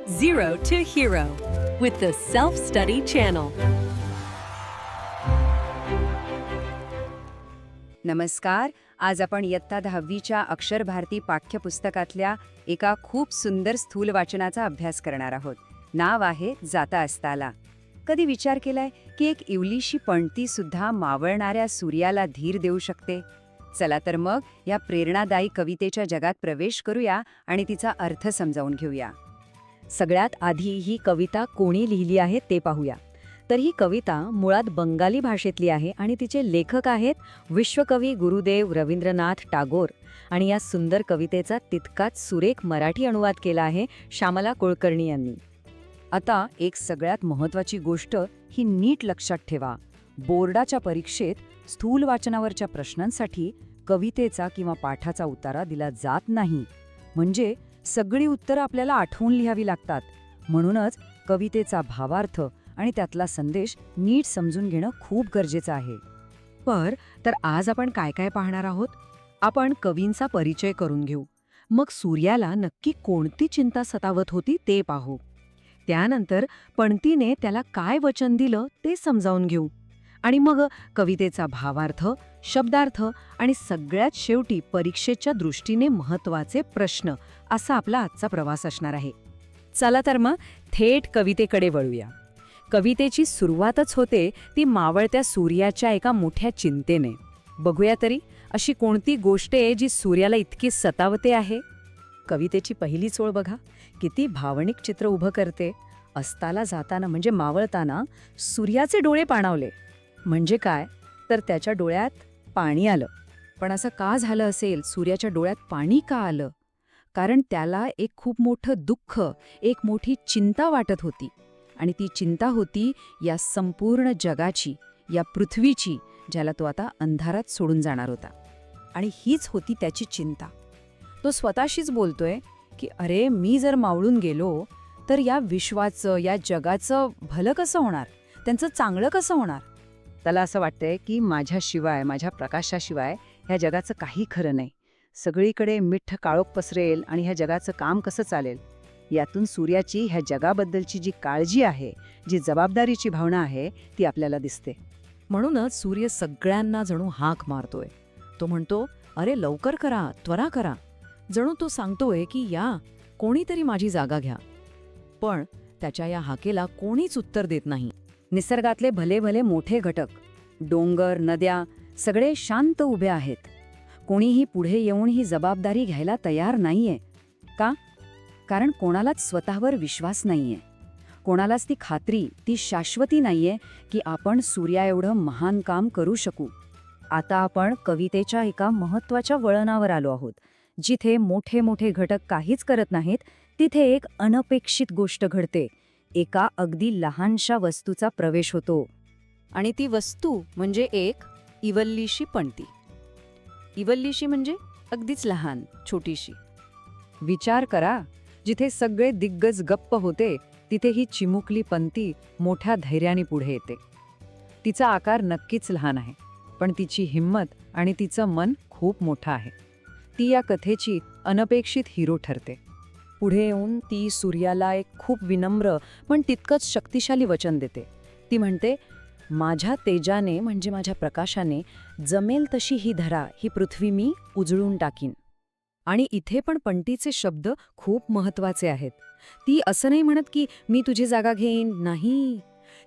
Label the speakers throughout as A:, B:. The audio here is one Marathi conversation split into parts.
A: Zero to Hero with the Self Study Channel.
B: नमस्कार. आज आपण इयत्ता 10वीच्या अक्षर भारती पाठ्यपुस्तकातल्या एका खूप सुंदर स्थूल वाचनाचा अभ्यास करणार आहोत. नाव आहे जाता असताला. कधी विचार केलाय की एक इवलीशी पणती सुद्धा मावळणाऱ्या सूर्याला धीर देऊ शकते? चला तर मग या प्रेरणादायी कवितेच्या जगात प्रवेश करूया आणि तिचा अर्थ समजावून घेऊया.
C: सगळ्यात आधी ही कविता कोणी लिहिली आहे ते पाहूया. तर ही कविता मुळात बंगाली भाषेतली आहे आणि तिचे लेखक आहेत विश्वकवी गुरुदेव रवींद्रनाथ टागोर. आणि या सुंदर कवितेचा तितकाच सुरेख मराठी अनुवाद केला आहे श्यामला कुलकर्णी यांनी.
B: आता एक सगळ्यात महत्त्वाची गोष्ट ही नीट लक्षात ठेवा. बोर्डाच्या परीक्षेत स्थूल वाचनावरच्या प्रश्नांसाठी कवितेचा किंवा पाठाचा उतारा दिला जात नाही. म्हणजे सगळी उत्तरं आपल्याला आठवून लिहावी लागतात. म्हणूनच कवितेचा भावार्थ आणि त्यातला संदेश नीट समजून घेणं खूप गरजेचं आहे.
C: तर आज आपण काय काय पाहणार आहोत? आपण कवींचा परिचय करून घेऊ. मग सूर्याला नक्की कोणती चिंता सतावत होती ते पाहू. त्यानंतर पणतीने त्याला काय वचन दिलं ते समजावून घेऊ. आणि मग कवितेचा भावार्थ, शब्दार्थ आणि सगळ्यात शेवटी परीक्षेच्या दृष्टीने महत्त्वाचे प्रश्न असा आपला आजचा प्रवास असणार आहे. चला तर मग थेट कवितेकडे वळूया. कवितेची सुरुवातच होते ती मावळत्या सूर्याच्या एका मोठ्या चिंतेने. बघूया तरी अशी कोणती गोष्ट आहे जी सूर्याला इतकी सतावते आहे. कवितेची पहिलीच ओळ बघा, किती भावनिक चित्र उभं करते. अस्ताला जाताना म्हणजे मावळताना सूर्याचे डोळे पाणावले. म्हणजे काय तर त्याच्या डोळ्यात पाणी आलं. पण असं का झालं असेल? सूर्याच्या डोळ्यात पाणी का आलं? कारण त्याला एक खूप मोठं दुःख, एक मोठी चिंता वाटत होती. आणि ती चिंता होती या संपूर्ण जगाची, या पृथ्वीची, ज्याला तो आता अंधारात सोडून जाणार होता. आणि हीच होती त्याची चिंता. तो स्वतःशीच बोलतोय की अरे, मी जर मावळून गेलो तर या विश्वाचं, या जगाचं भलं कसं होणार? त्यांचं चांगलं कसं होणार? त्याला असं वाटतंय की माझ्याशिवाय, माझ्या प्रकाशाशिवाय ह्या जगाचं काही खरं नाही. सगळीकडे मिठ्ठ काळोख पसरेल आणि ह्या जगाचं काम कसं चालेल? यातून सूर्याची ह्या जगाबद्दलची जी काळजी आहे, जी जबाबदारीची भावना आहे, ती आपल्याला दिसते. म्हणूनच सूर्य सगळ्यांना जणू हाक मारतोय. तो म्हणतो, अरे लवकर करा, त्वरा करा. जणू तो सांगतोय की या, कोणीतरी माझी जागा घ्या. पण त्याच्या या हाकेला कोणीच उत्तर देत नाही.
B: निसर्गातले भले भले मोठे घटक, डोंगर, नद्या सगळे शांत उभे आहेत. कोणीही पुढे येऊन ही जबाबदारी घ्यायला तयार नाहीये. का? कारण कोणालाच स्वतःवर विश्वास नाहीये. कोणालाच ती खात्री, ती शाश्वती नाहीये की आपण सूर्या एवढं महान काम करू शकू. आता आपण कवितेच्या एका महत्त्वाच्या वळणावर आलो आहोत. जिथे मोठे मोठे घटक काहीच करत नाहीत, तिथे एक अनपेक्षित गोष्ट घडते. एका अगदी लहानशा वस्तूचा प्रवेश होतो. आणि ती वस्तू म्हणजे एक इवल्लीशी पणती. इवल्लीशी म्हणजे अगदीच लहान, छोटीशी. विचार करा, जिथे सगळे दिग्गज गप्प होते तिथे ही चिमुकली पणती मोठ्या धैर्याने पुढे येते. तिचा आकार नक्कीच लहान आहे, पण तिची हिंमत आणि तिचं मन खूप मोठं आहे. ती या कथेची अनपेक्षित हिरो ठरते. पुढे येऊन ती सूर्याला एक खूप विनम्र पण तितकंच शक्तिशाली वचन देते. ती म्हणते, माझ्या तेजाने म्हणजे माझ्या प्रकाशाने जमेल तशी ही धरा, ही पृथ्वी मी उजळून टाकीन. आणि इथे पण पणतीचे शब्द खूप महत्त्वाचे आहेत. ती असं नाही म्हणत की मी तुझी जागा घेईन, नाही.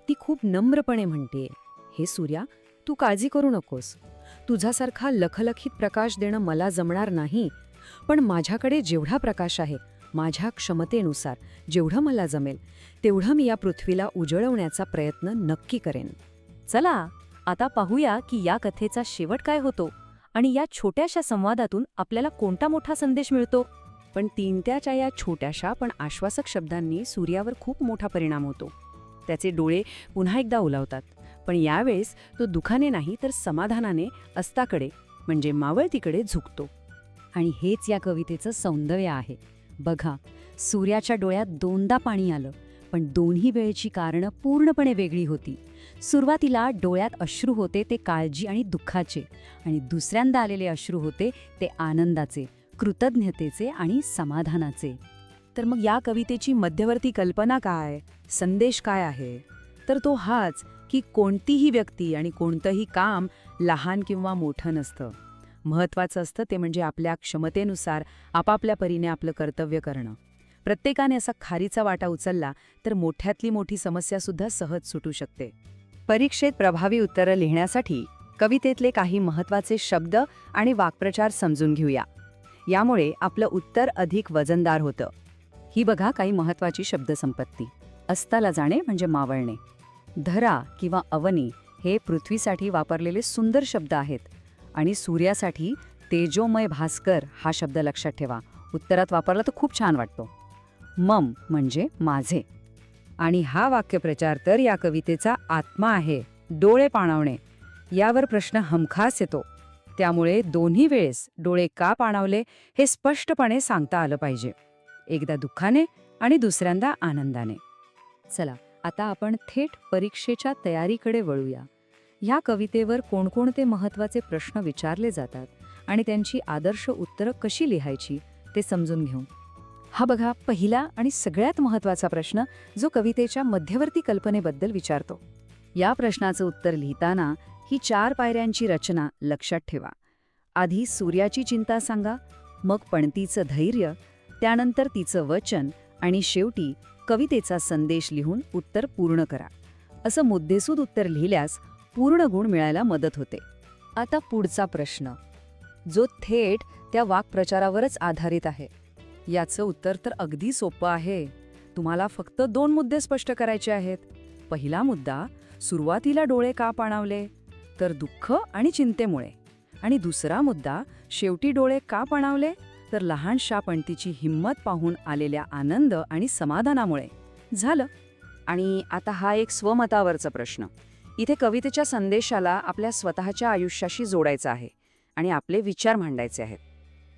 B: ती खूप नम्रपणे म्हणते, हे सूर्या, तू काळजी करू नकोस. तुझ्यासारखा लखलखीत प्रकाश देणं मला जमणार नाही. पण माझ्याकडे जेवढा प्रकाश आहे, माझ्या क्षमतेनुसार जेवढं मला जमेल तेवढं मी या पृथ्वीला उजळवण्याचा प्रयत्न नक्की करेन. चला आता पाहूया की या कथेचा शेवट काय होतो आणि या छोट्याशा संवादातून आपल्याला कोणता मोठा संदेश मिळतो. पण तीनत्याच्या या छोट्याशा पण आश्वासक शब्दांनी सूर्यावर खूप मोठा परिणाम होतो. त्याचे डोळे पुन्हा एकदा उलावतात. पण यावेळेस तो दुखाने नाही तर समाधानाने अस्ताकडे म्हणजे मावळतीकडे झुकतो. आणि हेच या कवितेचं सौंदर्य आहे. बघा, सूर्याच्या डोळ्यात दोनदा पाणी आलं, पण दोन्ही वेळेची कारणं पूर्णपणे वेगळी होती. सुरुवातीला डोळ्यात अश्रू होते ते काळजी आणि दुःखाचे, आणि दुसऱ्यांदा आलेले अश्रू होते ते आनंदाचे, कृतज्ञतेचे आणि समाधानाचे. तर मग या कवितेची मध्यवर्ती कल्पना काय, संदेश काय आहे? तर तो हाच की कोणतीही व्यक्ती आणि कोणतंही काम लहान किंवा मोठं नसतं. महत्त्वाचं असतं ते म्हणजे आपल्या क्षमतेनुसार आपापल्या परीने आपलं कर्तव्य करणं. प्रत्येकाने असा खारीचा वाटा उचलला तर मोठ्यातली मोठी समस्यासुद्धा सहज सुटू शकते. परीक्षेत प्रभावी उत्तरं लिहिण्यासाठी कवितेतले काही महत्त्वाचे शब्द आणि वाक्प्रचार समजून घेऊया. यामुळे आपलं उत्तर अधिक वजनदार होतं. ही बघा काही महत्त्वाची शब्दसंपत्ती. अस्ताला जाणे म्हणजे मावळणे. धरा किंवा अवनी हे पृथ्वीसाठी वापरलेले सुंदर शब्द आहेत. आणि सूर्यासाठी तेजोमय भास्कर हा शब्द लक्षात ठेवा. उत्तरात वापरला तर खूप छान वाटतो. मम म्हणजे माझे. आणि हा वाक्यप्रचार तर या कवितेचा आत्मा आहे. डोळे पाणावणे यावर प्रश्न हमखास येतो. त्यामुळे दोन्ही वेळेस डोळे का पाणावले हे स्पष्टपणे सांगता आलं पाहिजे. एकदा दुःखाने आणि दुसऱ्यांदा आनंदाने. चला आता आपण थेट परीक्षेच्या तयारीकडे वळूया. ह्या कवितेवर कोणकोणते महत्त्वाचे प्रश्न विचारले जातात आणि त्यांची आदर्श उत्तरं कशी लिहायची ते समजून घेऊ. हा बघा पहिला आणि सगळ्यात महत्त्वाचा प्रश्न जो कवितेच्या मध्यवर्ती कल्पनेबद्दल विचारतो. या प्रश्नाचं उत्तर लिहिताना ही 4 पायऱ्यांची रचना लक्षात ठेवा. आधी सूर्याची चिंता सांगा, मग पणतीचं धैर्य, त्यानंतर तिचं वचन आणि शेवटी कवितेचा संदेश लिहून उत्तर पूर्ण करा. असं मुद्देसूद उत्तर लिहिल्यास पूर्ण गुण मिळायला मदत होते. आता पुढचा प्रश्न जो थेट त्या वाक्प्रचारावरच आधारित आहे. याचं उत्तर तर अगदी सोपं आहे. तुम्हाला फक्त 2 मुद्दे स्पष्ट करायचे आहेत. पहिला मुद्दा, सुरुवातीला डोळे का पाणावले? तर दुःख आणि चिंतेमुळे. आणि दुसरा मुद्दा, शेवटी डोळे का पाणावले? तर लहानशा पणतीची हिंमत पाहून आलेल्या आनंद आणि समाधानामुळे. झालं. आणि आता हा एक स्वमतावरचा प्रश्न. इथे कवितेच्या संदेशाला आपल्या स्वतःच्या आयुष्याशी जोडायचं आहे आणि आपले विचार मांडायचे आहेत.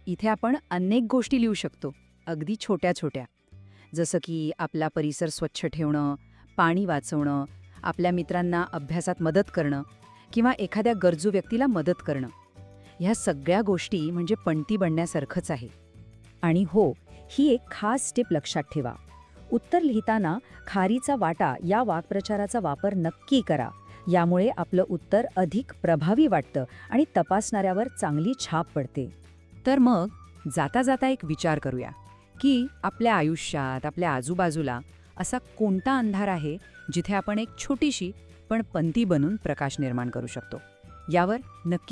B: इथे आपण अनेक गोष्टी लिहू शकतो, अगदी छोट्या छोट्या. जसं की आपला परिसर स्वच्छ ठेवणं, पाणी वाचवणं, आपल्या मित्रांना अभ्यासात मदत करणं किंवा एखाद्या गरजू व्यक्तीला मदत करणं. ह्या सगळ्या गोष्टी म्हणजे पणती बनण्यासारखंच आहे. आणि हो, ही एक खास टिप लक्षात ठेवा. उत्तर लिहिताना खारीचा वाटा या वाक्प्रचाराचा वापर नक्की करा. यामुळे आपलं उत्तर अधिक प्रभावी वाटतं आणि तपासणाऱ्यावर चांगली छाप पडते. तर मग जाता जाता एक विचार करूया की आपल्या आयुष्यात, आपल्या आजूबाजूला असा कोणता अंधार आहे जिथे आपण एक छोटीशी पण पंती बनून प्रकाश निर्माण करू शकतो. यावर नक्की